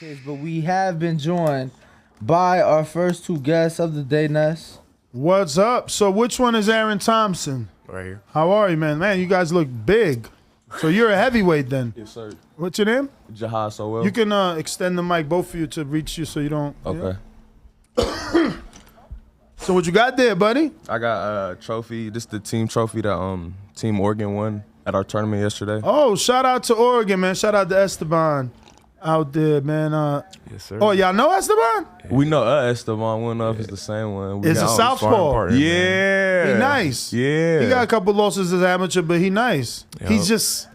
case, but we have been joined by our first two guests of the day, Ness. What's up? So which one is Aaron Thompson? Right here. How are you, man? Man, you guys look big. So you're a heavyweight then? Yes, sir. What's your name? Jihad Sowell. You can extend the mic, both of you, to reach you so you don't... Okay. Yeah. So what you got there, buddy? I got a trophy. This is the team trophy that Team Oregon won at our tournament yesterday. Oh, shout out to Oregon, man. Shout out to Esteban out there, man. Yes, sir. Oh, y'all know Esteban? We know Esteban. We don't know if it's the same one. It's a southpaw. Yeah. He nice. Yeah. He got a couple losses as amateur, but he nice. Yep. He's just...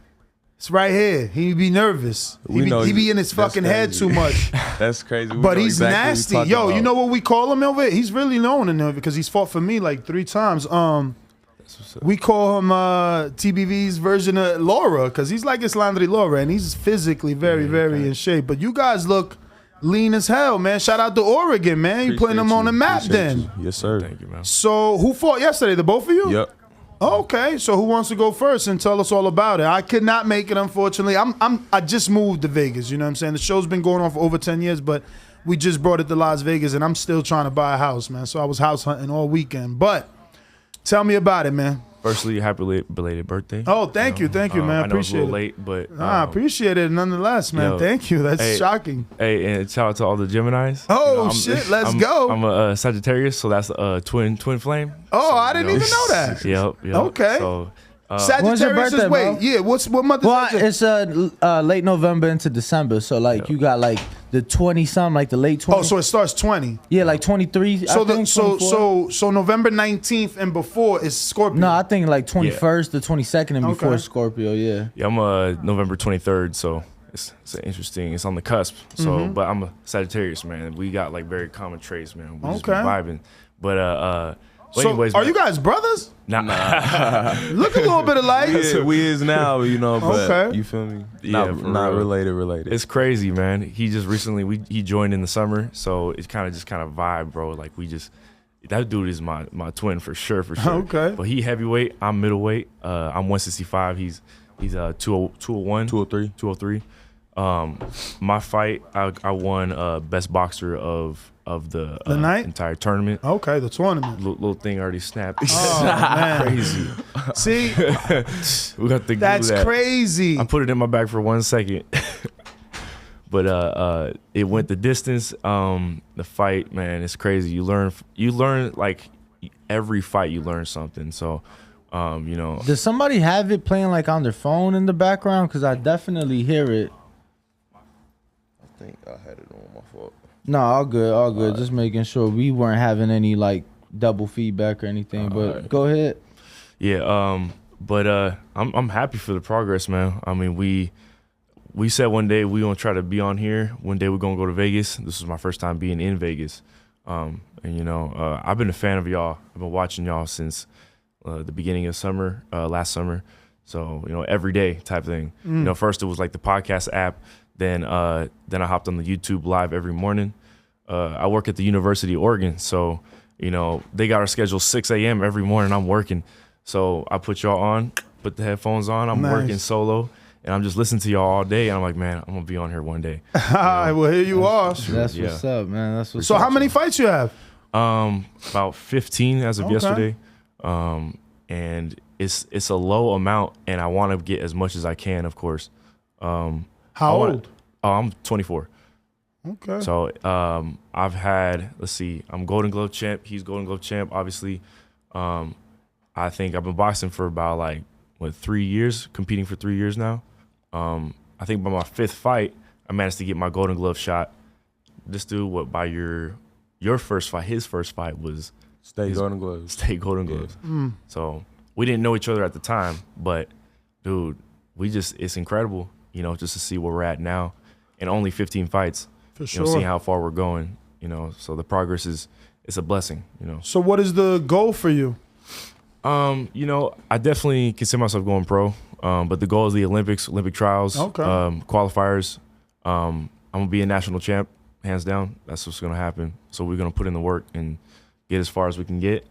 It's right here. He be nervous. He be in his fucking head too much. That's crazy. But he's nasty. Yo, you know what we call him over here? He's really known in there because he's fought for me like 3 times. We call him TBV's version of Laura because he's like Islandri Laura, and he's physically very in shape. But you guys look lean as hell, man. Shout out to Oregon, man. You putting them on the map then. Yes, sir. Thank you, man. So who fought yesterday? The both of you? Yep. Okay, so who wants to go first and tell us all about it? I could not make it, unfortunately. I just moved to Vegas, you know what I'm saying? The show's been going on for over 10 years, but we just brought it to Las Vegas, and I'm still trying to buy a house, man. So I was house hunting all weekend. But tell me about it, man. Firstly, happy belated birthday. Oh, thank you, man. I know Appreciate it's a little it. late, but I appreciate it nonetheless, man. Yo, Thank you. That's hey, shocking. Hey, and shout out to all the Geminis. Oh, shit, let's go. I'm a Sagittarius, so that's a twin flame. Oh, so, I didn't even know that. Yep. Okay. So, Sagittarius your birthday, is wait, bro? yeah. What month is Well, Sagittarius? it's late November into December, so like you got like the 20-something, like the late 20s. Oh, so it starts 20. Yeah, like 23. So I think, 24. so November 19th and before is Scorpio. No, I think like 21st to 22nd and before Okay. Scorpio. Yeah. yeah, I'm November 23rd, so it's interesting. It's on the cusp. So, but I'm a Sagittarius, man. We got like very common traits, man. We just be Okay. vibing. But So anyways, are man, you guys brothers? Nah. Look a little bit alike. We is now, you know, but Okay. you feel me? Yeah, for not real. related. It's crazy, man. He just recently he joined in the summer, so it's kind of vibe, bro. Like that dude is my twin for sure. Okay. But he heavyweight, I'm middleweight. I'm 165. He's 201, 203. My fight, I won best boxer of the night? entire tournament. Okay, the tournament. Little thing already snapped. Oh, man. Crazy. See, We got to that's glue that. crazy. I put it in my bag for 1 second. But it went the distance. The fight, man, it's crazy. You learn like every fight you learn something. So you know. Does somebody have it playing like on their phone in the background? Because I definitely hear it. I think I had it on my fault. No, all good. Just making sure we weren't having any like double feedback or anything. But right. go ahead. Yeah, but I'm happy for the progress, man. I mean, we said one day we gonna try to be on here. One day we're gonna go to Vegas. This was my first time being in Vegas, and you know, I've been a fan of y'all. I've been watching y'all since the beginning of summer, last summer. So you know, every day type thing. You know, first it was like the podcast app. Then I hopped on the YouTube live every morning. I work at the University of Oregon, so you know they got our schedule 6 a.m. every morning. I'm working. So I put y'all on, put the headphones on. I'm working solo, and I'm just listening to y'all all day. And I'm like, man, I'm gonna be on here one day. Well, here you are. That's what's up, man. That's what's So up. how many fights you have? About 15 as of Okay. yesterday, and it's a low amount, and I want to get as much as I can, of course. How old? Oh, I'm 24. Okay. So I've had, let's see, I'm Golden Glove champ. He's Golden Glove champ, obviously. I think I've been boxing for about 3 years, competing for 3 years now. I think by my 5th fight, I managed to get my Golden Glove shot. This dude, by your first fight, his first fight was State Golden Gloves. State Golden Gloves. So we didn't know each other at the time, but dude, it's incredible, you know, just to see where we're at now. And only 15 fights. For You sure. know, seeing how far we're going, you know. So the progress it's a blessing, you know. So what is the goal for you? You know, I definitely consider myself going pro. But the goal is the Olympic trials, Okay. qualifiers. I'm gonna be a national champ, hands down. That's what's gonna happen. So we're gonna put in the work and get as far as we can get.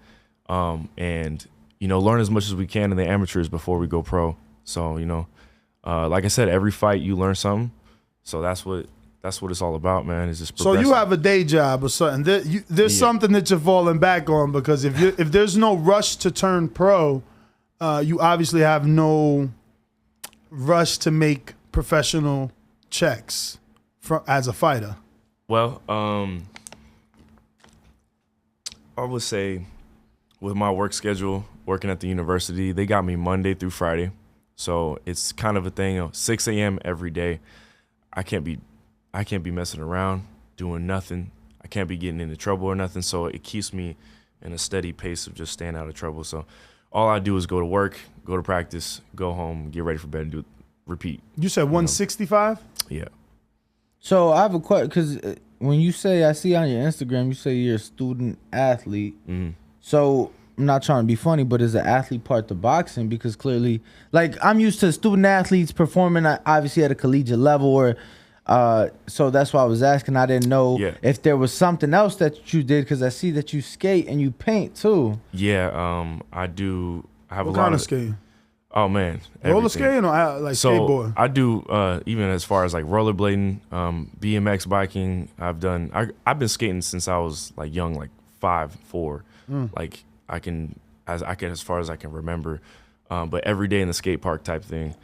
And you know, learn as much as we can in the amateurs before we go pro. So, you know, like I said, every fight you learn something. So that's what that's what it's all about, man. Is just So you progressing. have a day job or something. There's something that you're falling back on, because if there's no rush to turn pro, you obviously have no rush to make professional checks as a fighter. Well, I would say with my work schedule, working at the university, they got me Monday through Friday. So it's kind of a thing, 6 a.m. every day. I can't be messing around, doing nothing. I can't be getting into trouble or nothing. So it keeps me in a steady pace of just staying out of trouble. So all I do is go to work, go to practice, go home, get ready for bed, and do it, repeat. You said 165? Yeah. So I have a question, because when you say, I see on your Instagram, you say you're a student athlete. Mm-hmm. So I'm not trying to be funny, but is the athlete part to boxing? Because clearly, like, I'm used to student athletes performing obviously at a collegiate level, or so that's why I was asking. I didn't know if there was something else that you did, because I see that you skate and you paint too. Yeah, I do. I have What a lot kind of skating? Oh man, roller everything. skating or like skateboard? I do even as far as like rollerblading, BMX biking. I've been skating since I was like young, like 5, 4. Like as far as I can remember. But every day in the skate park type thing.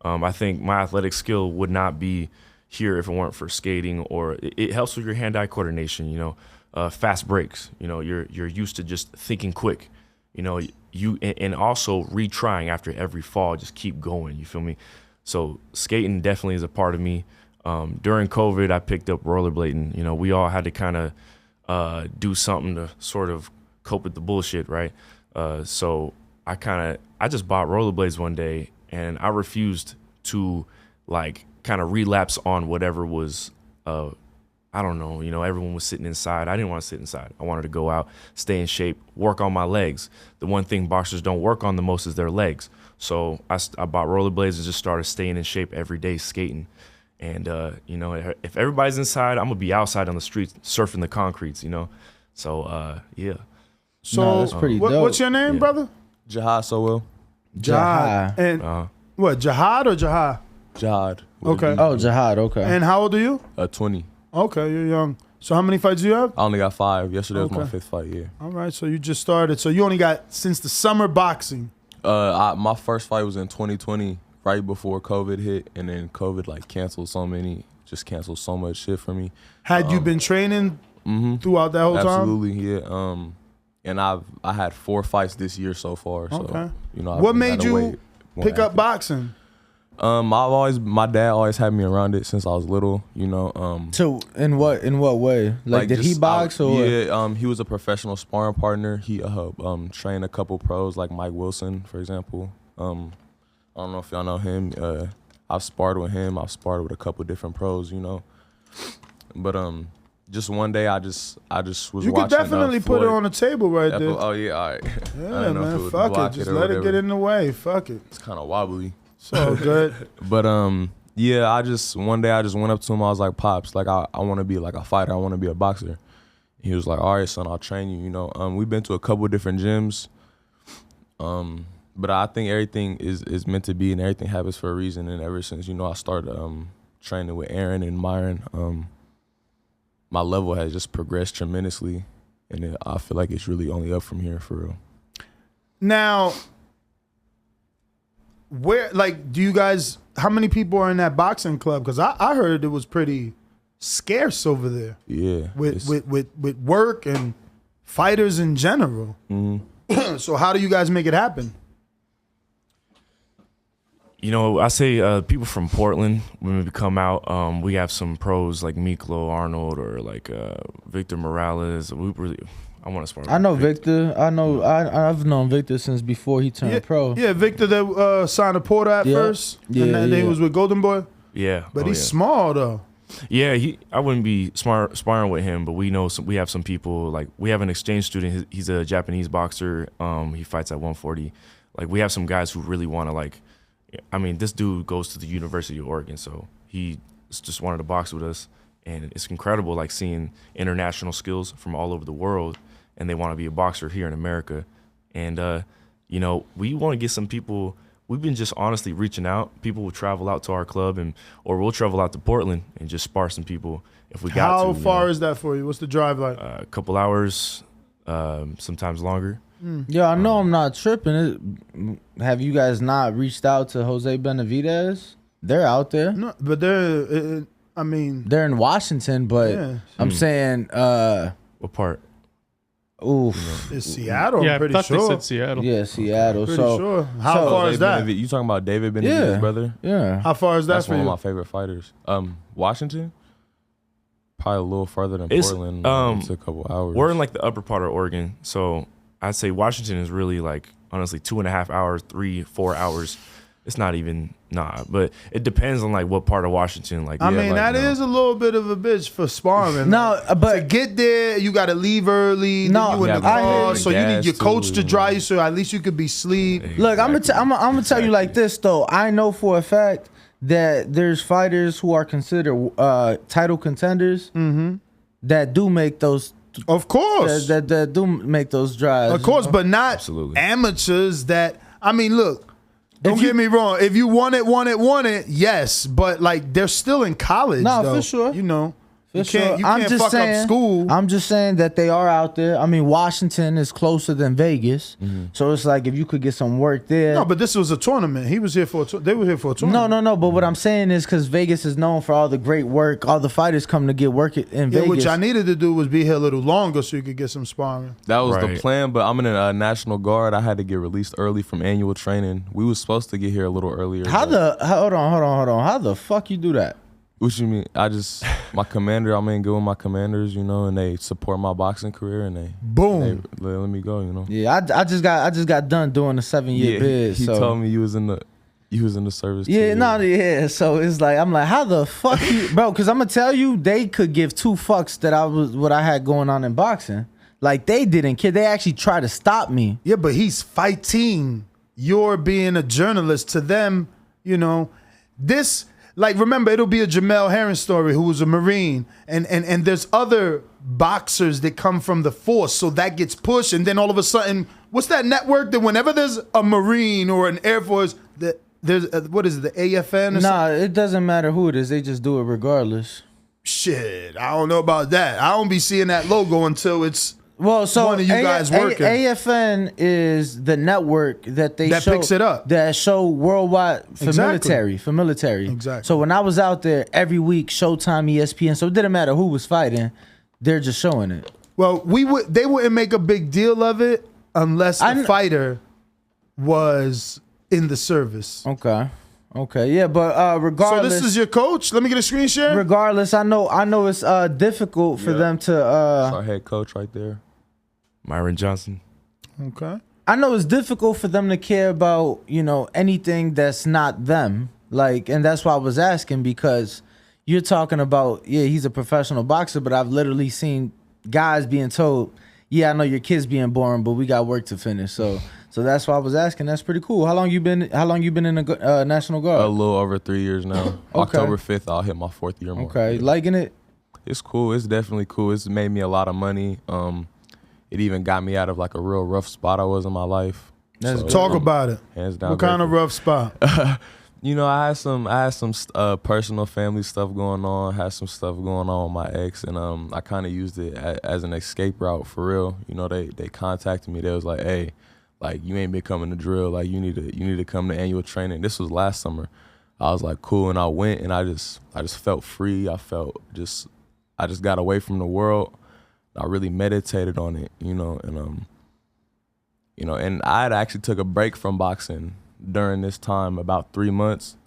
I think my athletic skill would not be here if it weren't for skating, or it helps with your hand-eye coordination. You know, fast breaks. You know, you're used to just thinking quick. You know, and also retrying after every fall, just keep going. You feel me? So skating definitely is a part of me. During COVID, I picked up rollerblading. You know, we all had to kind of do something to sort of cope with the bullshit, right? So I just bought rollerblades one day, and I refused to like kind of relapse on whatever was I don't know, you know, everyone was sitting inside. I didn't want to sit inside. I wanted to go out, stay in shape, work on my legs. The one thing boxers don't work on the most is their legs. So I bought rollerblades and just started staying in shape every day, skating. And, you know, if everybody's inside, I'm going to be outside on the streets surfing the concretes, you know. So, yeah. So that's pretty dope. What's your name, brother? Jihad Sowell. Jihad. And what, Jihad or Jihad? Jihad. Okay. Oh, Jihad, okay. And how old are you? 20. Okay, you're young. So how many fights do you have? I only got 5. Yesterday was my 5th fight, yeah. All right, so you just started. So you only got since the summer boxing. My first fight was in 2020, right before COVID hit, and then COVID canceled so much shit for me. Had you been training throughout that whole time? Absolutely, yeah. And I had 4 fights this year so far. So, Okay. you know, What made you pick up boxing? My dad always had me around it since I was little, you know. So in what way? Like did he box or? Yeah, he was a professional sparring partner. He trained a couple pros like Mike Wilson, for example. I don't know if y'all know him. I've sparred with him. I've sparred with a couple different pros, you know. But just one day I just was You watching. could definitely put it on the table right there. Oh yeah, all right. Yeah, man. Fuck it. Just let it get in the way. Fuck it. It's kind of wobbly. So good. But yeah, one day I just went up to him. I was like, Pops, like I want to be like a fighter. I want to be a boxer. He was like, all right, son, I'll train you. You know, we've been to a couple different gyms. But I think everything is meant to be, and everything happens for a reason. And ever since, you know, I started training with Aaron and Myron, my level has just progressed tremendously, and I feel like it's really only up from here for real. Now, do you guys, how many people are in that boxing club? Because I heard it was pretty scarce over there. Yeah. With work and fighters in general. Mm-hmm. So how do you guys make it happen? You know, I say people from Portland, when we come out, we have some pros like Miklo Arnold or like Victor Morales. I want to spar. I know Victor. I've known Victor since before he turned pro. Yeah, Victor that signed a Porter at first. Yeah, and then he was with Golden Boy. Yeah. But he's small though. Yeah, I wouldn't be sparring with him, but we have some people, like we have an exchange student. He's a Japanese boxer. He fights at 140. Like we have some guys who really want to this dude goes to the University of Oregon, so he just wanted to box with us, and it's incredible, like seeing international skills from all over the world, and they want to be a boxer here in America, and you know, we want to get some people. we've been just honestly reaching out. People will travel out to our club or we'll travel out to Portland and just spar some people if we got to. How far is that for you? What's the drive like? A couple hours, sometimes longer. Yeah, I know I'm not tripping. Have you guys not reached out to Jose Benavidez? They're out there. No, but they're in Washington, but I'm saying what part? Oof. It's Seattle, Yeah, I'm pretty I thought sure. they said Seattle. Yeah, Seattle. Pretty So sure. How far is that? You talking about David Benavidez, brother? Yeah. How far is that That's for one you? of my favorite fighters. Washington? Probably a little further than It's, Portland. It's a couple hours. We're in like the upper part of Oregon, so I'd say Washington is really like honestly 2.5 hours, 3-4 hours. It's not even but it depends on like what part of Washington. Like I mean, that is a little bit of a bitch for sparring. No, but to get there, you got to leave early. No, then you in yeah, the car, but so you need your gas coach too, to drive you, so at least you could be sleep. look, I'm gonna tell you like this though. I know for a fact that there's fighters who are considered title contenders that do make those. Of course, That do make those drives. of course, but not Absolutely. amateurs. That I mean, look. Don't get me wrong. If you want it, yes. But like, they're still in college. No, though. for sure. You know, you For sure. can't. You can't fuck up school. I'm just saying that they are out there. I mean, Washington is closer than Vegas, so it's like if you could get some work there. No, but this was a tournament. He was here for. They were here for a tournament. No. But what I'm saying is because Vegas is known for all the great work. All the fighters come to get work in Vegas. What I needed to do was be here a little longer so you could get some sparring. That was the Right. plan, but I'm in a National Guard. I had to get released early from annual training. We was supposed to get here a little earlier. Hold on. How the fuck you do that? What you mean? My commander, I'm in good with my commanders, you know, and they support my boxing career, and they Boom. let me go, you know. Yeah, I just got done doing a 7-year bid. He so. told me you was in the service. Yeah, too. no, yeah. So it's like I'm like, how the fuck, bro? Because I'm gonna tell you, they could give two fucks that what I had going on in boxing. Like they didn't care. They actually tried to stop me. Yeah, but he's fighting. You're being a journalist to them. You know, this. Like, remember, it'll be a Jamel Herring story who was a Marine. And there's other boxers that come from the force. So that gets pushed. And then all of a sudden, what's that network that whenever there's a Marine or an Air Force, that there's, what is it, the AFN or something? Nah, it doesn't matter who it is. They just do it regardless. Shit, I don't know about that. I don't be seeing that logo until it's Well, so one of you guys working. AFN is the network that That picks it up. That show worldwide for Exactly. military. Exactly. So when I was out there every week, Showtime, ESPN, so it didn't matter who was fighting, they're just showing it. Well, they wouldn't make a big deal of it unless the fighter was in the service. Okay, yeah, but regardless. So this is your coach? Let me get a screen share. Regardless, I know it's difficult for them to. That's our head coach right there, Myron Johnson. Okay. I know it's difficult for them to care about anything that's not them. Like, and that's why I was asking, because you're talking about he's a professional boxer, but I've literally seen guys being told, I know your kid's being born, but we got work to finish. So that's why I was asking. That's pretty cool. How long you been in the National Guard? a little over 3 years now. Okay. October 5th, I'll hit my 4th year mark. Okay, liking it? It's cool. It's definitely cool. It's made me a lot of money. It even got me out of like a real rough spot I was in my life. Talk about it. Hands down. What kind of rough spot? I had some personal family stuff going on. Had some stuff going on with my ex, and I kind of used it as an escape route for real. They contacted me. They was like, "Hey, like you ain't been coming to drill. Like you need to come to annual training." This was last summer. I was like, "Cool," and I went, and I just felt free. I just got away from the world. I really meditated on it, and I had actually took a break from boxing during this time, about 3 months,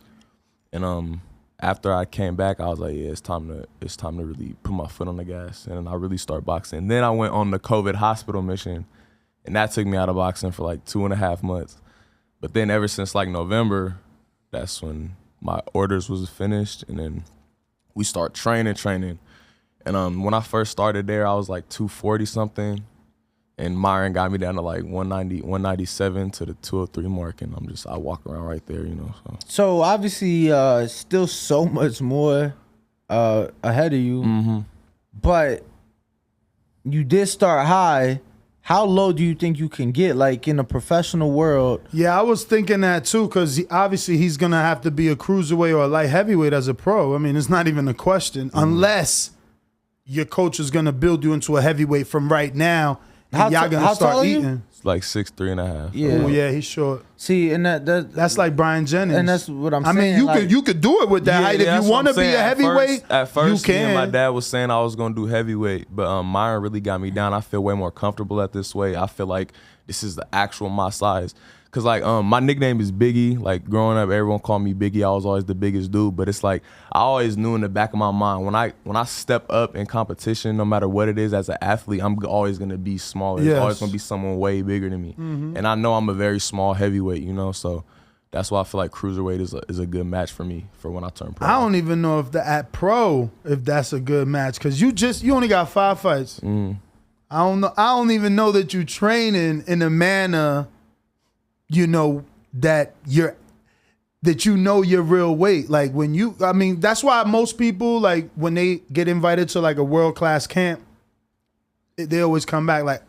and after I came back, I was like, it's time to really put my foot on the gas, and then I really start boxing. And then I went on the COVID hospital mission, and that took me out of boxing for like 2.5 months. But then ever since like November, that's when my orders was finished, and then we start training. And when I first started there, I was like 240 something. And Myron got me down to like 190, 197 to the 203 mark, and I walk around right there, So obviously, still so much more ahead of you, but you did start high. how low do you think you can get, like in a professional world? Yeah, I was thinking that too, because obviously he's gonna have to be a cruiserweight or a light heavyweight as a pro. I mean, it's not even a question, unless your coach is gonna build you into a heavyweight from right now, and y'all gonna start eating. It's like 6'3.5". Yeah. Oh yeah, he's short. See, and That's like Brian Jennings. and that's what I'm saying. I mean, you could do it with that height if that's you what want to I'm be saying. a heavyweight. At first, you me and can. my dad was saying I was gonna do heavyweight, but Myron really got me down. I feel way more comfortable at this weight. I feel like this is the actual my size. Cause like my nickname is Biggie. Like growing up, everyone called me Biggie. I was always the biggest dude. But it's like I always knew in the back of my mind when I step up in competition, no matter what it is, as an athlete, I'm always gonna be smaller. Yes. It's always gonna be someone way bigger than me. And I know I'm a very small heavyweight, you know. So that's why I feel like cruiserweight is a good match for me for when I turn pro. I don't even know if at pro if that's a good match, because you only got 5 fights. I don't know. I don't even know that you training in a manner, you know, that you know your real weight. Like I mean, that's why most people, like when they get invited to like a world-class camp, they always come back like,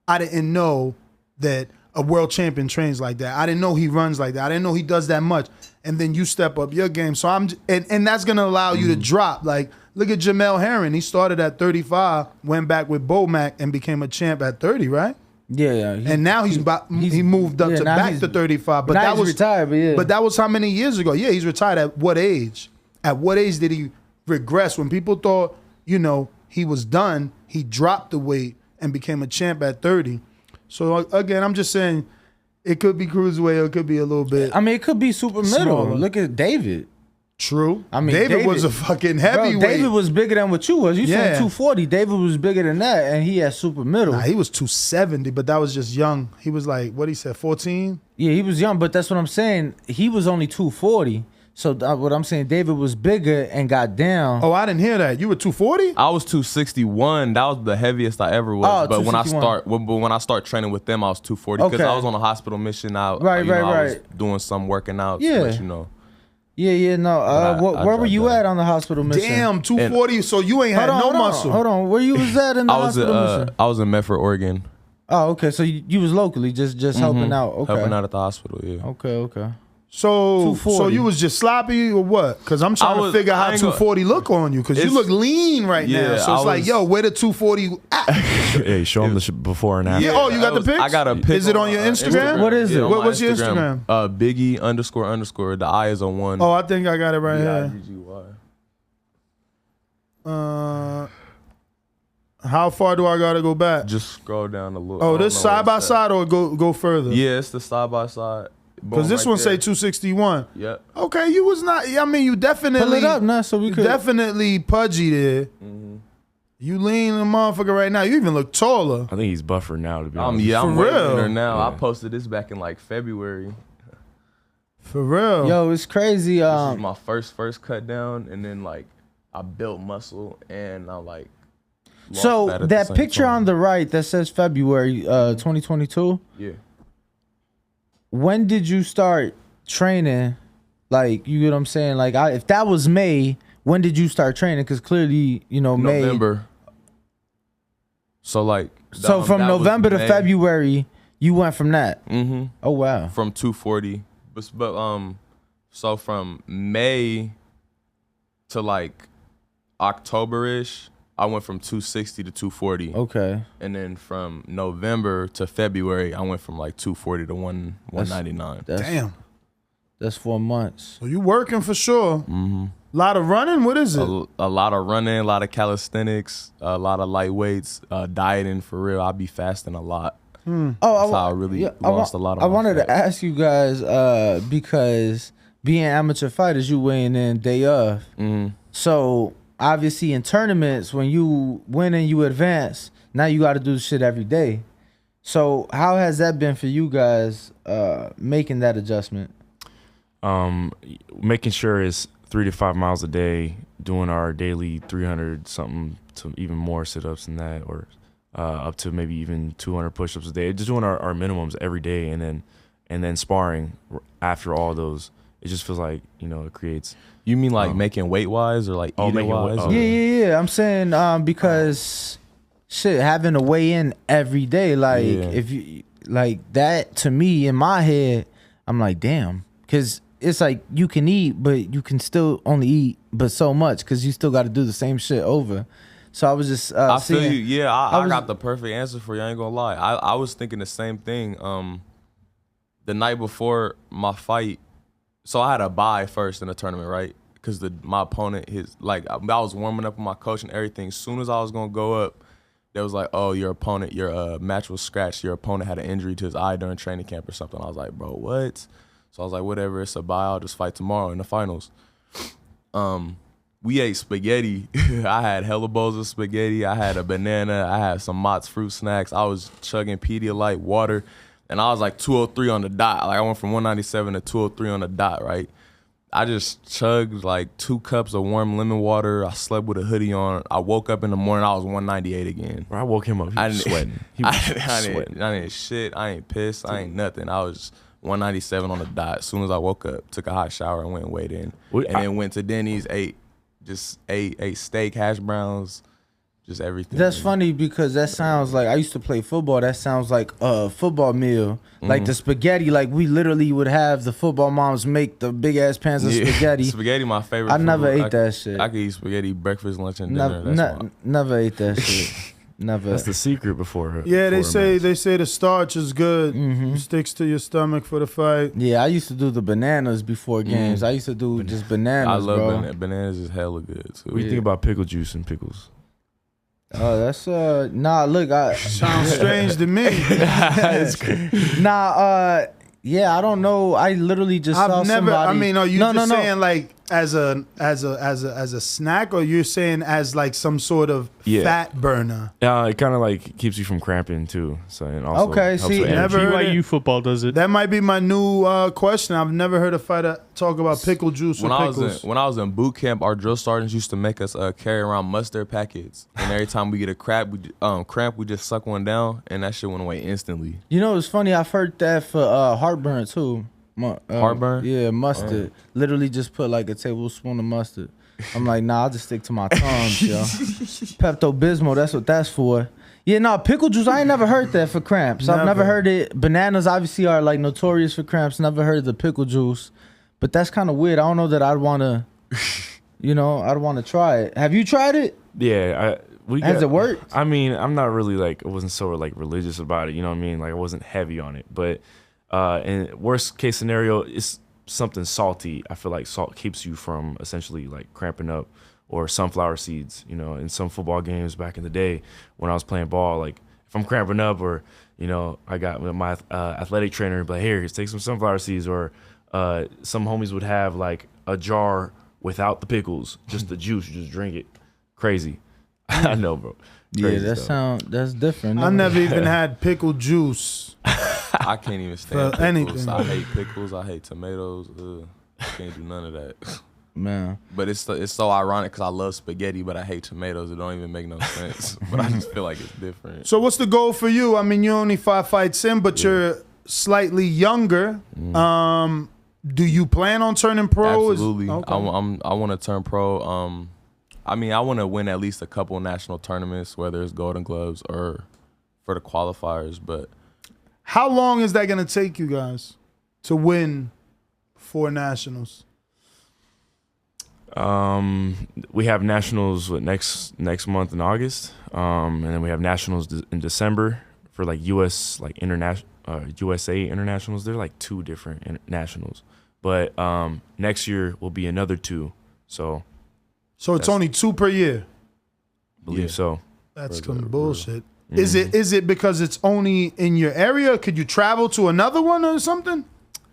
I didn't know that a world champion trains like that. I didn't know he runs like that. I didn't know he does that much. And then you step up your game. So and that's gonna allow you to drop. Like, look at Jamel Herring. He started at 35, went back with Bomac and became a champ at 30, right? Yeah. And now he moved up back to 35. But now that he's was retired. But yeah. But that was how many years ago? Yeah, he's retired at what age? At what age did he regress? When people thought, you know, he was done, he dropped the weight and became a champ at 30. So again, I'm just saying, it could be cruiserweight or it could be a little bit. I mean, it could be super middle. Smaller. Look at David. True. I mean, David was a fucking heavyweight. Bro, David was bigger than what you was. You Yeah. said 240. David was bigger than that, and he had super middle. Nah, he was 270, but that was just young. He was like, what he said, 14? Yeah, he was young, but that's what I'm saying. He was only 240. So what I'm saying, David was bigger and got down. Oh, I didn't hear that. You were 240? I was 261. That was the heaviest I ever was. Oh, but when I 261. start training with them, I was 240 because Okay. I was on a hospital mission. I was doing some working out. Yeah. But, you know. Yeah, no. I Where were you dropped that. at on the hospital mission? Damn, 240. So you ain't had no muscle. Hold on. Where you was at in the hospital mission? I was in Medford, Oregon. Oh, okay. So you was locally, just helping out. Okay. Helping out at the hospital, yeah. Okay. So 240. you was just sloppy or what? Because I'm trying to figure out how 240 look on you, because you look lean right now. So it's like, yo, where the 240 at? Hey, show them the before and after. Yeah. Oh, you got the pics? I got a pic. Is it on your Instagram? What is it? on my What's your Instagram? Biggie__. The I is a 1. Oh, I think I got it right here. BIGGY. How far do I gotta go back? Just scroll down a little. Oh, this side by side or go further? Yeah, it's the side by side. Because this one say 261. Yep. Okay, you was not. I mean, you definitely Pull it up now so we you could. definitely pudgy there. You lean a motherfucker right now. You even look taller. I think he's buffer now, to be honest. I'm For way real? leaner now. Yeah. I posted this back in like February. For real. Yo, it's crazy. This is my first cut down, and then like I built muscle, and I like. lost So at the that same picture time. on the right that says February 2022. Yeah. When did you start training? Like, you get what I'm saying? Like, if that was May, when did you start training? Because clearly, you know, May. November. So like. So from that was November to May. February, you went from that. Mm-hmm. Oh wow. From 240, but so from May to like October-ish, I went from 260 to 240. Okay. And then from November to February, I went from like 240 to 199. Damn. That's 4 months. So you working for sure. Mm-hmm. Lot of running. What is it? A lot of running, a lot of calisthenics, a lot of light weights, dieting for real. I be fasting a lot. Oh, That's how I really lost a lot of I my wanted fat. to ask you guys because being amateur fighters, you weighing in day of. Mm-hmm. So obviously in tournaments, when you win and you advance, now you got to do shit every day. So how has that been for you guys making that adjustment? Making sure it's 3 to 5 miles a day, doing our daily 300 something to even more sit-ups than that, or up to maybe even 200 push-ups a day. Just doing our minimums every day, and then sparring after all those. It just feels like, you know, it creates. You mean like making weight wise or like eating making wise? weight- Yeah. I'm saying because shit, having to weigh in every day, like if you like that, to me in my head, I'm like, damn, because it's like you can eat, but you can still only eat but so much because you still got to do the same shit over. So I was just I feel you. Yeah, I got the perfect answer for you. I ain't gonna lie. I was thinking the same thing. The night before my fight, so I had a bye first in the tournament, right? Because my opponent, I was warming up with my coach and everything. As soon as I was gonna go up, they was like, "Oh, your match was scratched. Your opponent had an injury to his eye during training camp or something." I was like, "Bro, what?" So I was like, "Whatever, it's a bye. I'll just fight tomorrow in the finals." We ate spaghetti. I had hella bowls of spaghetti. I had a banana. I had some Mott's fruit snacks. I was chugging Pedialyte water, and I was like 203 on the dot. Like I went from 197 to 203 on the dot, right? I just chugged like 2 cups of warm lemon water. I slept with a hoodie on. I woke up in the morning. I was 198 again. Bro, I woke him up. He was sweating. He was sweating. I didn't shit. I ain't pissed. I ain't nothing. I was 197 on the dot. As soon as I woke up, took a hot shower and went and weighed in. Then went to Denny's, ate steak, hash browns, just everything. That's funny because that sounds like, I used to play football. That sounds like a football meal. Like the spaghetti, like we literally would have the football moms make the big ass pans of spaghetti. Spaghetti, my favorite. I never ate that shit. I could eat spaghetti breakfast, lunch, and dinner. Never ate that shit. Never. That's the secret before. Yeah, they say the starch is good. It sticks to your stomach for the fight. Yeah, I used to do the bananas before games. I used to do just bananas. I love bananas. Is hella good too. What do you think about pickle juice and pickles? Oh, that's nah. Look, sounds strange to me. Nah, yeah, I don't know. I literally just saw somebody. I mean, are you saying like as a snack, or you're saying as like some sort of fat burner? Yeah, it kind of like keeps you from cramping too. So and also helps with never heard BYU football does it. That might be my new question. I've never heard a fighter talk about pickle juice or pickles. When I was in boot camp, our drill sergeants used to make us carry around mustard packets, and every time we get a cramp, we just suck one down, and that shit went away instantly. You know, it's funny. I've heard that for heartburn too. Heartburn? Yeah, mustard. Literally just put like a tablespoon of mustard. I'm like, nah, I'll just stick to my Tums, yo. Pepto-Bismol, that's what that's for. Yeah, no, pickle juice, I ain't never heard that for cramps. I've never heard it. Bananas obviously are like notorious for cramps. Never heard of the pickle juice. But that's kind of weird. I don't know that I'd want to, I'd want to try it. Have you tried it? Yeah, Has it worked? I mean, I'm not really like, I wasn't so like religious about it, you know what I mean? Like I wasn't heavy on it, but in worst case scenario, it's something salty. I feel like salt keeps you from essentially like cramping up, or sunflower seeds, in some football games back in the day when I was playing ball, like if I'm cramping up or, I got my athletic trainer, but here, take some sunflower seeds, or some homies would have like a jar without the pickles, just the juice, you just drink it. Crazy. I know, bro. Crazy that's different. I never even had pickle juice. I can't even stand pickles. Anything. I hate pickles. I hate tomatoes. I can't do none of that. Man. But it's so ironic because I love spaghetti, but I hate tomatoes. It don't even make no sense. But I just feel like it's different. So what's the goal for you? I mean, you're only 5 fights in, but you're slightly younger. Do you plan on turning pro? Absolutely. Okay. I want to turn pro. I mean, I want to win at least a couple national tournaments, whether it's Goldenglove or for the qualifiers. But how long is that going to take you guys to win 4 nationals? We have nationals next month in August, and then we have nationals in December for like USA internationals. They're like 2 different nationals, but next year will be another 2. So it's only 2 per year. Believe so. That's some bullshit. Mm-hmm. Is it because it's only in your area? Could you travel to another one or something?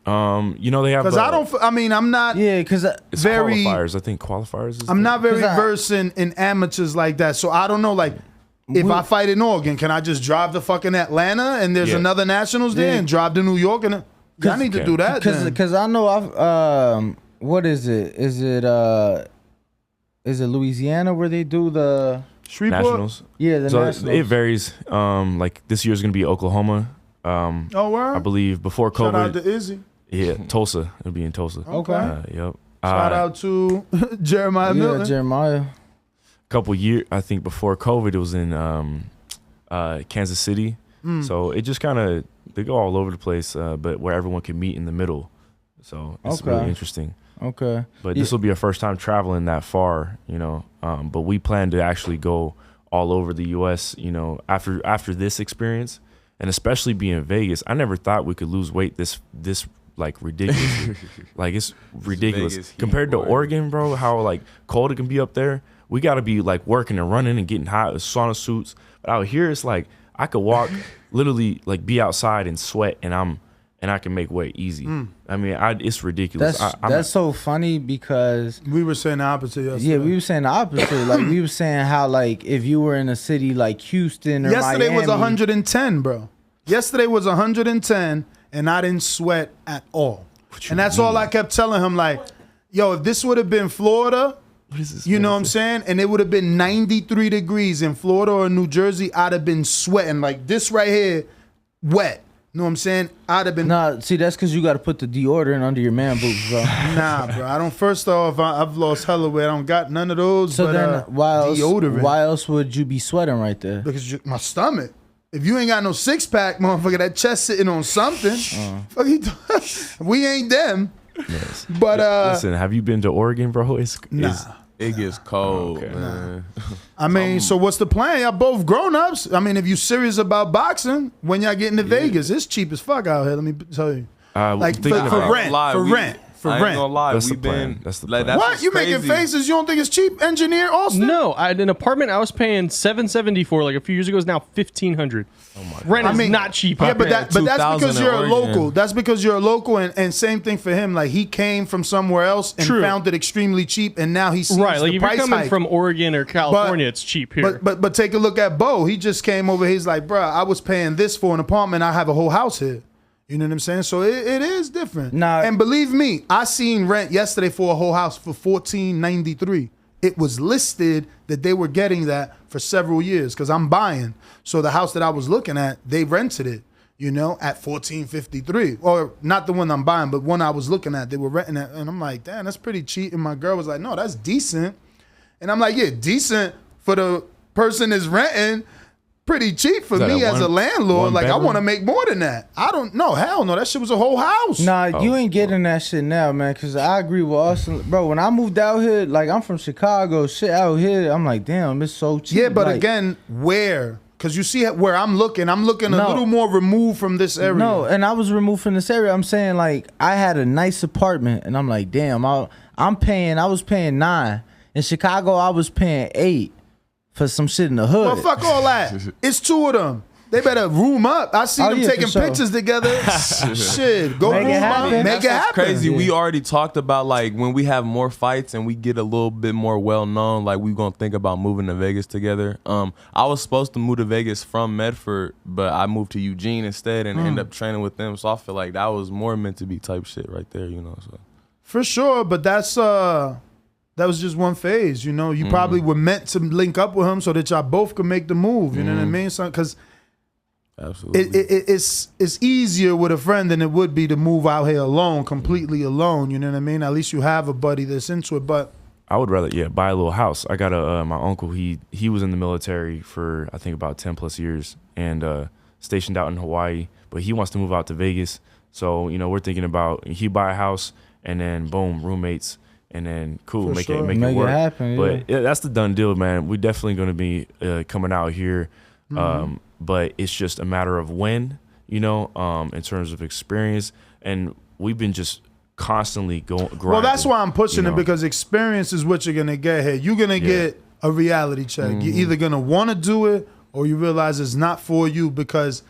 They have because I'm not. Yeah, because it's very qualifiers. I think qualifiers. I'm not very versed in amateurs like that, so I don't know. Like, if I fight in Oregon, can I just drive to fucking Atlanta and there's another nationals there, and drive to New York and I need to do that? Because I know what is it? Is it Louisiana where they do the Shreveport? Nationals? Yeah, the nationals. It varies. Like this year's gonna be Oklahoma. Where? I believe before COVID. Shout out to Izzy. Yeah, Tulsa. It'll be in Tulsa. Okay. Yep. Shout out to Jeremiah Milton. Jeremiah. Couple years, I think before COVID, it was in Kansas City. So it just kind of, they go all over the place, but where everyone can meet in the middle. So it's really interesting. Okay. But this will be our first time traveling that far, you know. But we plan to actually go all over the U.S., you know, after this experience, and especially being in Vegas. I never thought we could lose weight this like ridiculously. Like it's ridiculous compared to Oregon, bro. How like cold it can be up there. We got to be like working and running and getting hot with sauna suits. But out here, it's like I could walk, literally like be outside and sweat, and I can make weight easy. I mean, it's ridiculous. That's so funny because we were saying the opposite yesterday. Yeah, we were saying the opposite. Like we were saying how like if you were in a city like Houston or yesterday Miami, was 110, bro. Yesterday was 110, and I didn't sweat at all. And that's all I kept telling him. Like, yo, if this would have been Florida, you know what I'm saying, and it would have been 93 degrees in Florida or New Jersey, I'd have been sweating like this right here, wet. You know what I'm saying? I'd have been. Nah, see, that's because you got to put the deodorant under your man boobs, bro. Nah, bro. I don't. First off, I've lost hella weight. I don't got none of those. So but, then, deodorant. why else would you be sweating right there? Because my stomach. If you ain't got no six pack, motherfucker, that chest sitting on something. We ain't them. Yes. But listen, have you been to Oregon, bro? It gets cold, man. Nah. I mean, so what's the plan? Y'all both grown-ups. I mean, if you serious about boxing, when y'all get into Vegas, it's cheap as fuck out here, let me tell you. Like for rent. I ain't gonna lie, that's the plan. That's the plan. What? You making faces? You don't think it's cheap, Engineer Austin? No, I had an apartment I was paying $770 for like a few years ago. Is now $1,500. Oh my God. Rent is not cheap. Yeah, but that's because you're a local. That's because you're a local, and same thing for him. Like he came from somewhere else and found it extremely cheap, and now he sees right. Like the if price you're coming hike. from Oregon or California, it's cheap here. But take a look at Bo. He just came over. He's like, bro, I was paying this for an apartment. I have a whole house here. You know what I'm saying? So it is different. Nah. And believe me, I seen rent yesterday for a whole house for $14.93. It was listed that they were getting that for several years because I'm buying. So the house that I was looking at, they rented it, you know, at $14.53. Or not the one I'm buying, but one I was looking at, they were renting it. And I'm like, damn, that's pretty cheap. And my girl was like, no, that's decent. And I'm like, yeah, decent for the person that's renting. Pretty cheap for me as a landlord. Like, bedroom? I want to make more than that. I don't know. Hell no. That shit was a whole house. Nah, you ain't getting that shit now, man, because I agree with Austin. Bro, when I moved out here, like, I'm from Chicago. Shit out here, I'm like, damn, it's so cheap. Yeah, but like, again, where? Because you see where I'm looking a little more removed from this area. No, and I was removed from this area. I'm saying, like, I had a nice apartment, and I'm like, damn, I was paying $9. In Chicago, I was paying $8. For some shit in the hood. Well, fuck all that. It's two of them. They better room up. I see them taking pictures together. Shit, go room up, make it happen. Crazy. We already talked about like when we have more fights and we get a little bit more well known, like we gonna think about moving to Vegas together. I was supposed to move to Vegas from Medford, but I moved to Eugene instead and end up training with them. So I feel like that was more meant to be type shit right there, you know. So for sure, but that was just one phase, you know. You probably were meant to link up with him so that y'all both could make the move. You know what I mean? Because it's easier with a friend than it would be to move out here alone, completely alone. You know what I mean? At least you have a buddy that's into it. But I would rather, buy a little house. I got my uncle. He was in the military for I think about 10 plus years and stationed out in Hawaii. But he wants to move out to Vegas. So you know we're thinking about he buy a house and then boom roommates. And then cool, make it work. Happen, but that's the done deal, man. We're definitely going to be coming out here, but it's just a matter of when, you know, in terms of experience. And we've been just constantly grinding. Well, that's why I'm pushing it because experience is what you're going to get here. You're going to get a reality check. You're either going to want to do it or you realize it's not for you because,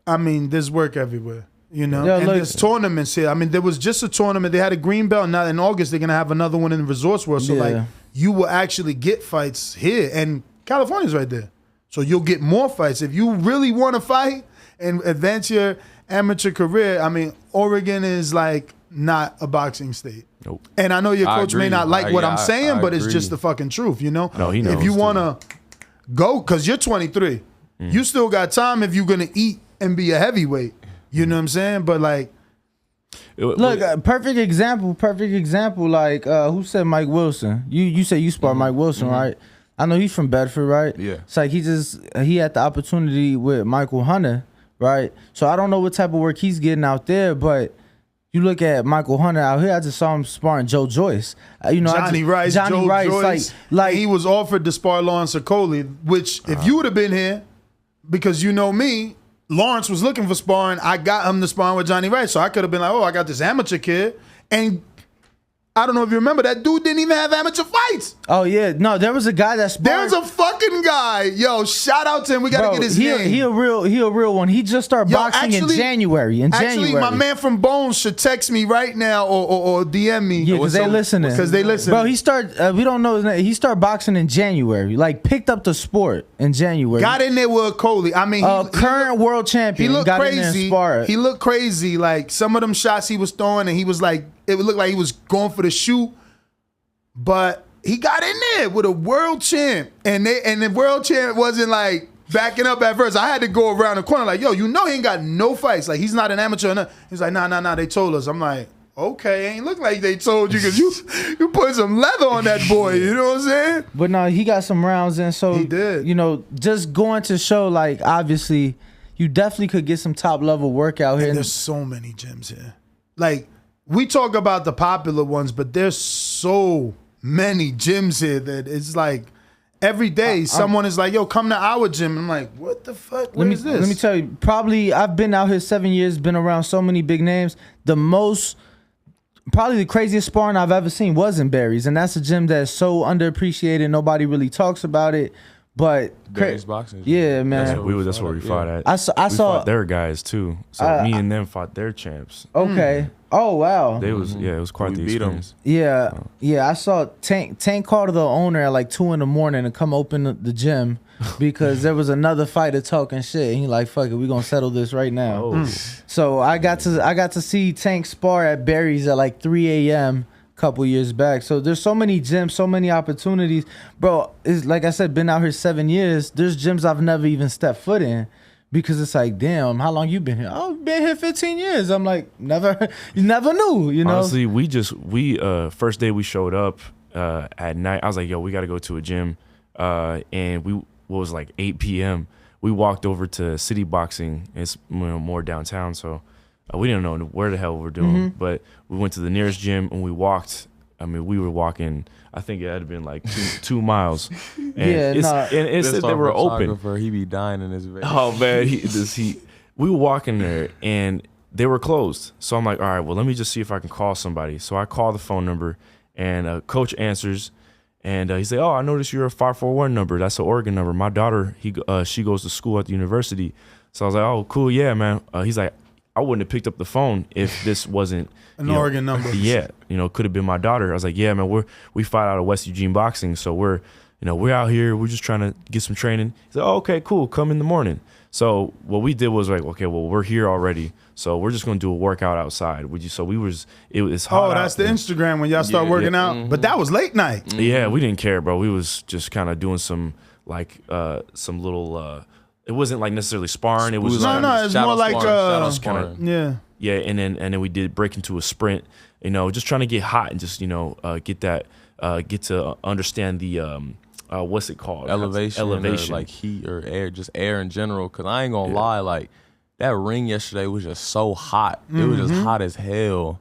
I mean, there's work everywhere. You know, and there's tournaments here. I mean, there was just a tournament. They had a green belt. Now in August, they're going to have another one in the Resorts World. So, like, you will actually get fights here. And California's right there. So you'll get more fights. If you really want to fight and advance your amateur career, I mean, Oregon is, like, not a boxing state. Nope. And I know your coach may not like what I'm saying, but it's just the fucking truth, you know? No, he knows. If you want to go, because you're 23, you still got time if you're going to eat and be a heavyweight. You know what I'm saying? But like, look, perfect example. Like, who said Mike Wilson? You said you sparred Mike Wilson, right? I know he's from Bedford, right? Yeah. It's like he had the opportunity with Michael Hunter, right? So I don't know what type of work he's getting out there, but you look at Michael Hunter out here. I just saw him sparring Joe Joyce. Johnny Rice, Joe Joyce. Like he was offered to spar Lawrence Okoli, which if you would have been here, because you know me, Lawrence was looking for sparring. I got him to sparring with Johnny Rice, so I could have been like, oh, I got this amateur kid, and I don't know if you remember, that dude didn't even have amateur fights. Oh, yeah. No, there was a guy that sparred. There's a fucking guy. Yo, shout out to him. We got to get his name. He a real one. He just started boxing in January. Actually, my man from Bones should text me right now or DM me. Yeah, because they listening. Because they listen. Bro, he started, we don't know his name. He started boxing in January. Like, picked up the sport in January. Got in there with Okoli. I mean, current world champion. He looked got crazy. In there and sparred. He looked crazy. Like, some of them shots he was throwing, and he was like, it looked like he was going for the shoot. But he got in there with a world champ, and the world champ wasn't like backing up at first. I had to go around the corner like, yo, you know he ain't got no fights. Like, he's not an amateur. He's like, nah, they told us. I'm like, okay, ain't look like they told you, because you put some leather on that boy. You know what I'm saying? But no, he got some rounds in. So he did. You know, just going to show, like, obviously, you definitely could get some top level work out here. And there's so many gyms here. Like, we talk about the popular ones, but there's so many gyms here that it's like every day someone is like, yo, come to our gym. I'm like, what the fuck? What is this? Let me tell you, probably I've been out here 7 years, been around so many big names. Probably the craziest sparring I've ever seen was in Barry's, and that's a gym that's so underappreciated. Nobody really talks about it. But Barry's boxing. Yeah, man. That's where we fought at. I saw fought their guys too. So me and them fought their champs. Okay. Oh wow. It was quite the experience. Yeah. I saw Tank called the owner at like 2 a.m. to come open the gym because there was another fighter talking shit. And he like, fuck it, we gonna settle this right now. Oh. So I got to see Tank spar at Barry's at like 3 a.m. couple years back. So there's so many gyms, so many opportunities. Bro, it's like I said, been out here 7 years. There's gyms I've never even stepped foot in. Because it's like, damn, how long you been here? Oh, been here 15 years. I'm like, you never knew, you know? Honestly, we first day we showed up at night, I was like, yo, we got to go to a gym. And was like 8 p.m. We walked over to City Boxing. It's more downtown, so we didn't know where the hell we were doing. But we went to the nearest gym and we walked. I mean, we were walking, I think it had been like 2 miles. And it said they were open. He be dying in his vein. Oh, man. We were walking there and they were closed. So I'm like, all right, well, let me just see if I can call somebody. So I call the phone number and coach answers. And he said, oh, I noticed you're a 541 number. That's an Oregon number. My daughter, she goes to school at the university. So I was like, oh, cool. Yeah, man. He's like, I wouldn't have picked up the phone if this wasn't an Oregon number. Yeah, could have been my daughter. I was like, yeah, man, we fight out of West Eugene Boxing, so we're out here. We're just trying to get some training. He's like, oh, okay, cool. Come in the morning. So what we did was like, okay, well, we're here already, so we're just gonna do a workout outside. It was hot. Oh, that's the Instagram when y'all start working out. Mm-hmm. But that was late night. Mm-hmm. Yeah, we didn't care, bro. We was just kind of doing some some little. It wasn't like necessarily sparring. It was it's more like shadow sparring. Yeah, and then we did break into a sprint. Just trying to get hot and just get to understand the what's it called? Elevation, like heat or air, just air in general. Cause I ain't gonna lie, like that ring yesterday was just so hot. It was just hot as hell.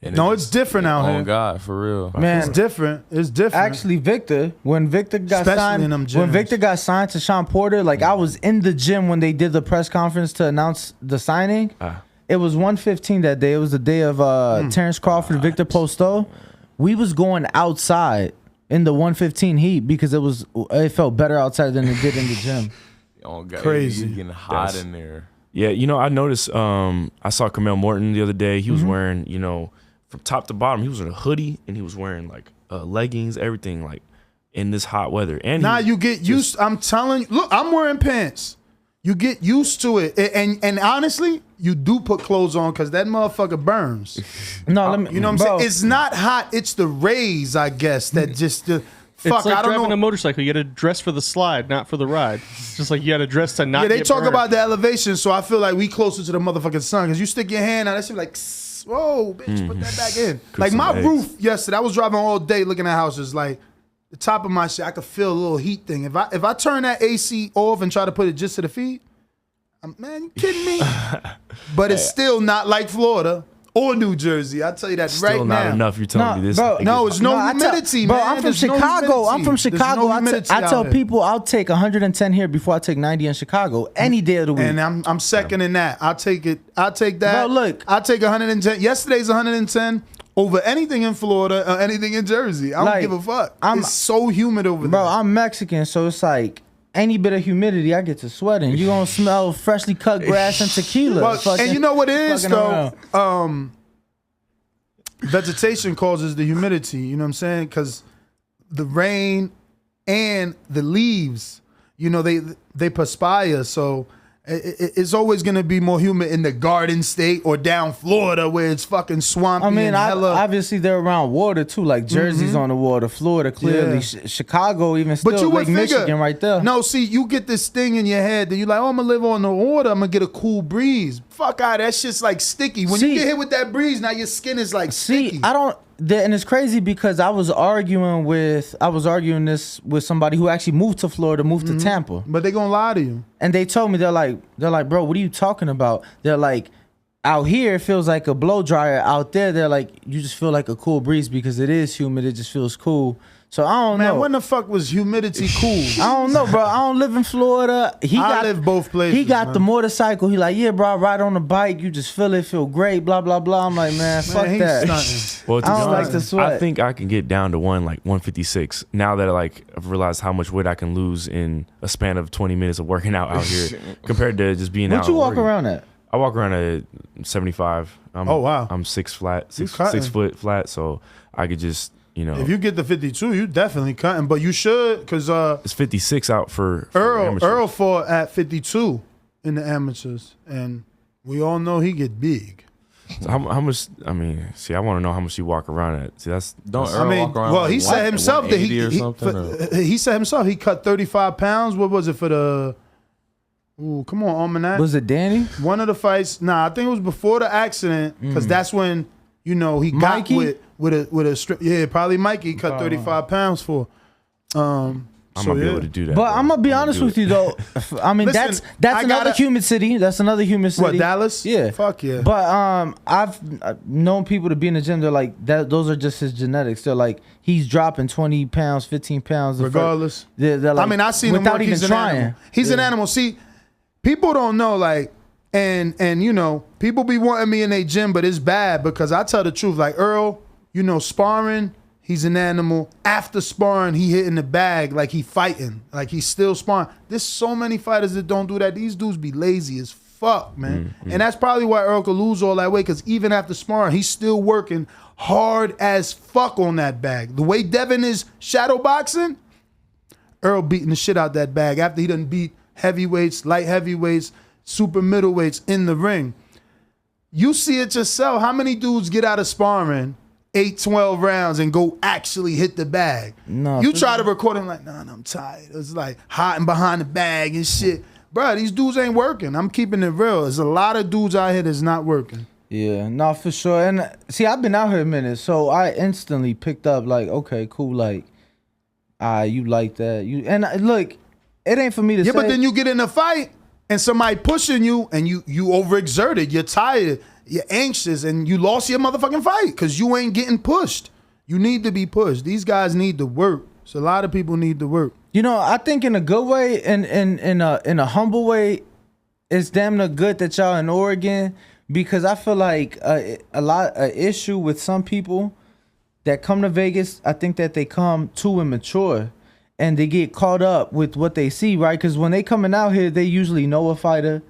And it's different out here. Oh God, for real, man. It's different. Actually, when Victor got signed to Sean Porter, like I was in the gym when they did the press conference to announce the signing. It was 1:15 that day. It was the day of Terrence Crawford, Victor Posto. We was going outside in the 1:15 heat because it felt better outside than it did in the gym. Oh God, crazy, getting hot in there. Yeah, I noticed. I saw Kamel Morton the other day. He was wearing, from top to bottom, he was in a hoodie and he was wearing like leggings, everything, like in this hot weather. And you get used. I'm telling you, look, I'm wearing pants. You get used to it, and honestly, you do put clothes on because that motherfucker burns. No, you know what I'm saying? It's not hot. It's the rays, I guess, that just. Fuck, it's like I don't driving know. A motorcycle. You got to dress for the slide, not for the ride. It's just like you got to dress to not. Yeah, they get talk burned. about the elevation, so I feel like we closer to the motherfucking sun because you stick your hand out, that shit like, whoa, bitch, put that back in. Like my roof yesterday, I was driving all day looking at houses. Like the top of my shit, I could feel a little heat thing. If I turn that AC off and try to put it just to the feet, man, you kidding me? But it's still not like Florida or New Jersey. I'll tell you that Still right now. not enough. You're telling me this. Bro, no, it's no humidity, bro, man. I'm from There's no Chicago. humidity. I'm from There's no Chicago. humidity I out tell here. people I'll take 110 here before I take 90 in Chicago any day of the week. And I'm second in that. I'll take it. I'll take that. Bro, look. I'll take 110. Yesterday's 110 over anything in Florida or anything in Jersey. I don't give a fuck. It's so humid over there. Bro, I'm Mexican, so it's like any bit of humidity, I get to sweating. You gonna smell freshly cut grass and tequila. Well, and you know what it is though? around. Vegetation causes the humidity. You know what I'm saying? Because the rain and the leaves, you know, they perspire. So it's always gonna be more humid in the Garden State or down Florida where it's fucking swampy. I mean, and hella. obviously they're around water too. Like Jersey's on the water, Florida clearly, Yeah. Chicago even still. But you would Lake figure, Michigan right there. No, see, you get this thing in your head that you're like, oh, I'm gonna live on the water. I'm gonna get a cool breeze. Fuck out, that shit's like sticky. When you get hit with that breeze, now your skin is like sticky. I don't. And it's crazy because I was arguing this with somebody who actually moved to Florida, moved to Tampa, But they gonna lie to you. and they told me they're like, bro, what are you talking about? They're like, out here it feels like a blow dryer. Out there, they're like, you just feel like a cool breeze because it is humid. It just feels cool. So I don't know. Man, when the fuck was humidity cool? I don't know, bro. I don't live in Florida. I live both places. He got man. the motorcycle. He like, yeah, bro, I ride on the bike. You just feel it, feel great, blah, blah, blah. I'm like, man, fuck he's that. stunting. Well, to I be don't like honest, to sweat. I think I can get down to 156 now that I've realized how much weight I can lose in a span of 20 minutes of working out here compared to just being out. What you walk working. around at? I walk around at 75. Oh, wow. I'm 6 cutting. foot flat, so I could just, you know. If you get the 52, you definitely cutting. But you should, because it's 56 out for amateurs. Earl fought at 52 in the amateurs, and we all know he get big. So how much? I mean, see, I want to know how much you walk around at. See, Don't Earl walk around well, like he said himself that 180 or something, he said himself he cut 35 pounds. What was it for the? Ooh, come on, Almanac. Was it Danny? One of the fights? Nah, I think it was before the accident because that's when he got Mikey? with a strip. Yeah, probably Mikey cut 35 pounds for. I'm gonna be able to do that. But bro. I'm gonna be honest with you though. I mean, Listen, that's I another gotta- humid city. That's another humid city. What, Dallas? Yeah. Fuck yeah. But I've known people to be in the gym. They're like that. Those are just his genetics. They're like he's dropping 20 pounds, 15 pounds. Regardless. They're like, I mean, I seen him without work. even He's an trying. animal. He's an animal. See, people don't know, like, and you know, people be wanting me in their gym, but it's bad because I tell the truth. Like Earl, you know, sparring, he's an animal. After sparring, he hitting the bag like he fighting, like he's still sparring. There's so many fighters that don't do that. These dudes be lazy as fuck, man. And that's probably why Earl could lose all that weight, because even after sparring, he's still working hard as fuck on that bag. The way Devin is shadow boxing, Earl beating the shit out that bag after he done beat heavyweights, light heavyweights, super middleweights in the ring. You see it yourself. How many dudes get out of sparring 8-12 rounds and go actually hit the bag? No, You try to record him like, nah, I'm tired. It's like hiding behind the bag and shit. Bro, these dudes ain't working. I'm keeping it real. There's a lot of dudes out here that's not working. Yeah, no, for sure. And see, I've been out here a minute, so I instantly picked up like, okay, cool, like, you like that. And look, it ain't for me to say. Yeah, but then you get in a fight and somebody pushing you and you overexerted. You're tired. You're anxious and you lost your motherfucking fight because you ain't getting pushed. You need to be pushed. These guys need to work. So a lot of people need to work. You know, I think in a good way and in a humble way, it's damn near good that y'all in Oregon, because I feel like a issue with some people that come to Vegas, I think that they come too immature and they get caught up with what they see, right? Because when they coming out here, they usually know a fighter.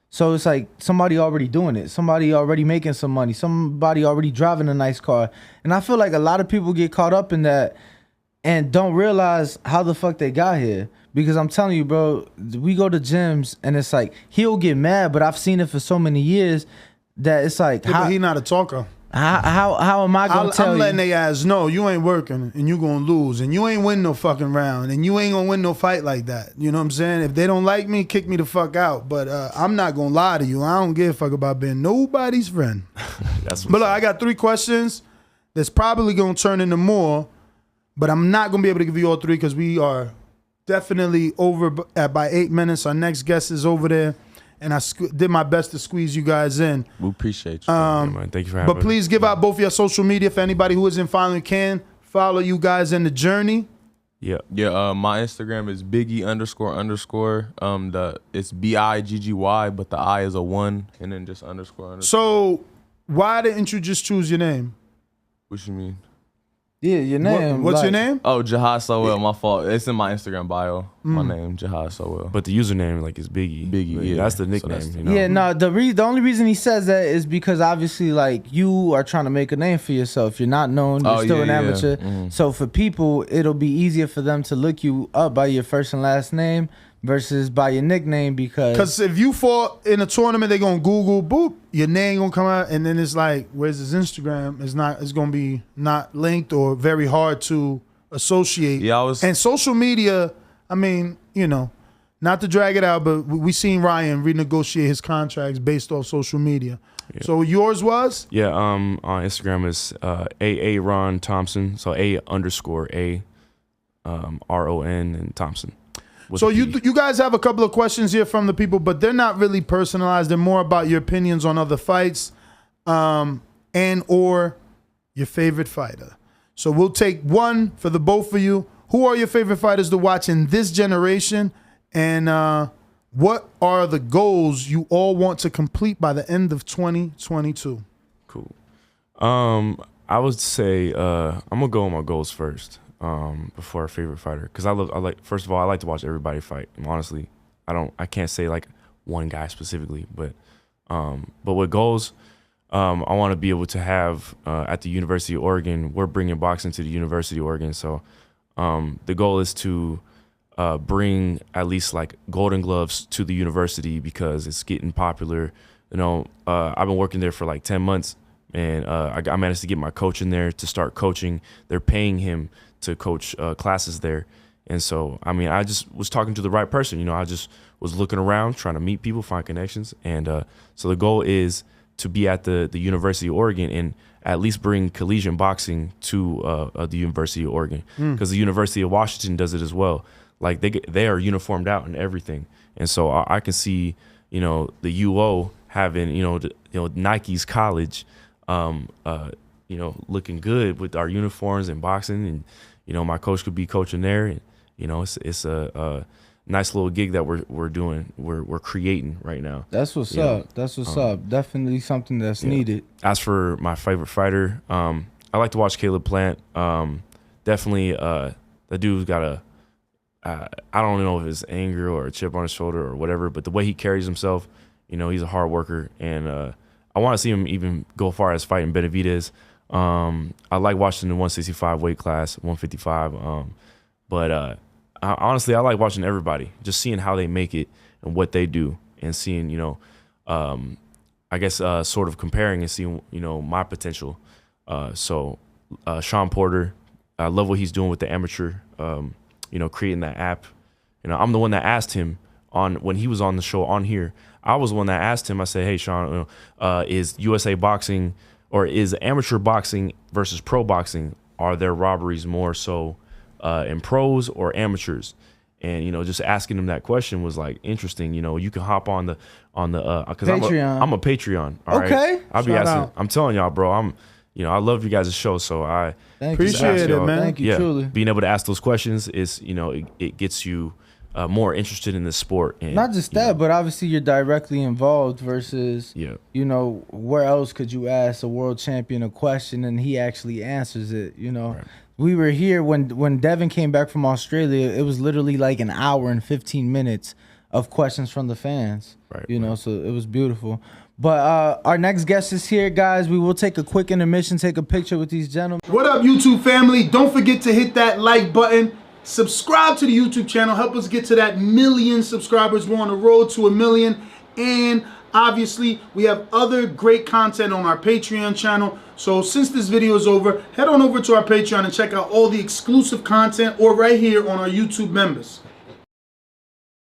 So it's like somebody already doing it. Somebody already making some money. Somebody already driving a nice car. And I feel like a lot of people get caught up in that and don't realize how the fuck they got here. Because I'm telling you, bro, we go to gyms and it's like, he'll get mad, but I've seen it for so many years that it's like, Yeah, but he not a talker. how am I gonna tell I'm you? letting they ass know you ain't working and you gonna lose and you ain't win no fucking round and you ain't gonna win no fight like that. You know what I'm saying? If they don't like me, kick me the fuck out. But I'm not gonna lie to you. I don't give a fuck about being nobody's friend. That's But look, I got 3 questions that's probably gonna turn into more. but I'm not going to be able to give you all 3 because we are definitely over by 8 minutes. Our next guest is over there, and I did my best to squeeze you guys in. We appreciate you. Man, thank you for having me. But please give out both your social media for anybody who isn't following can follow you guys in the journey. Yeah. My Instagram is Biggie __. It's BIGGY, but the I is a 1, and then just __. So why didn't you just choose your name? What you mean? Yeah, your name. What's your name? Oh, Jihad Sowell. My fault. It's in my Instagram bio. My name, Jihad Sowell. But the username like is Biggie. Biggie, yeah. That's the nickname. So you know? Yeah, no. The only reason he says that is because obviously, like, you are trying to make a name for yourself. You're not known. You're still an amateur. So for people, it'll be easier for them to look you up by your first and last name versus by your nickname because if you fought in a tournament, they're gonna Google boop, your name gonna come out, and then it's like, where's his Instagram? It's gonna be not linked or very hard to associate. Yeah, and social media, I mean, you know, not to drag it out, but we seen Ryan renegotiate his contracts based off social media. Yeah. So yours was? Yeah, on Instagram is AA Ron Thompson. So A_A RON and Thompson. So you guys have a couple of questions here from the people, but they're not really personalized. They're more about your opinions on other fights, and or your favorite fighter. So we'll take one for the both of you. Who are your favorite fighters to watch in this generation, and what are the goals you all want to complete by the end of 2022? Cool. I would say I'm gonna go on my goals first. Before a favorite fighter, because first of all, I like to watch everybody fight. And honestly, I can't say like one guy specifically, but with goals, I want to be able to have at the University of Oregon. We're bringing boxing to the University of Oregon, so the goal is to bring at least like Golden Gloves to the university because it's getting popular. You know, I've been working there for like 10 months, and I managed to get my coach in there to start coaching. They're paying him to coach classes there. And so, I mean, I just was talking to the right person. You know, I just was looking around, trying to meet people, find connections. And so the goal is to be at the University of Oregon and at least bring collegiate boxing to the University of Oregon, because the University of Washington does it as well. Like they are uniformed out and everything. And so I can see, you know, the UO having, Nike's college, looking good with our uniforms and boxing, and my coach could be coaching there, and it's a nice little gig that we're doing. We're creating right now. That's what's up. That's what's up. Definitely something that's needed. As for my favorite fighter, I like to watch Caleb Plant. Definitely, that dude's got I don't know if it's anger or a chip on his shoulder or whatever, but the way he carries himself, he's a hard worker, and I want to see him even go far as fighting Benavidez. I like watching the 165 weight class, 155. Honestly, I like watching everybody, just seeing how they make it and what they do, and seeing, I guess sort of comparing and seeing, my potential. So Sean Porter, I love what he's doing with the amateur, creating that app. I'm the one that asked him when he was on the show on here. I was the one that asked him. I said, "Hey, Sean, is USA Boxing or is amateur boxing versus pro boxing? Are there robberies more so in pros or amateurs?" And just asking him that question was like interesting. You can hop on the because Patreon. I'm a Patreon. All okay, right? I'll be Shout asking. out. I'm telling y'all, bro. I love you guys' show, so I appreciate it, man. Thank you, truly. Being able to ask those questions is, it gets you more interested in the sport. And, not just that, but obviously you're directly involved versus, where else could you ask a world champion a question and he actually answers it, Right. We were here when Devin came back from Australia. It was literally like an hour and 15 minutes of questions from the fans, right. So it was beautiful. But our next guest is here, guys. We will take a quick intermission, take a picture with these gentlemen. What up, YouTube family? Don't forget to hit that like button. Subscribe to the YouTube channel. Help us get to that 1 million subscribers. We're on the road to 1 million. And obviously, we have other great content on our Patreon channel. So since this video is over, head on over to our Patreon and check out all the exclusive content or right here on our YouTube members.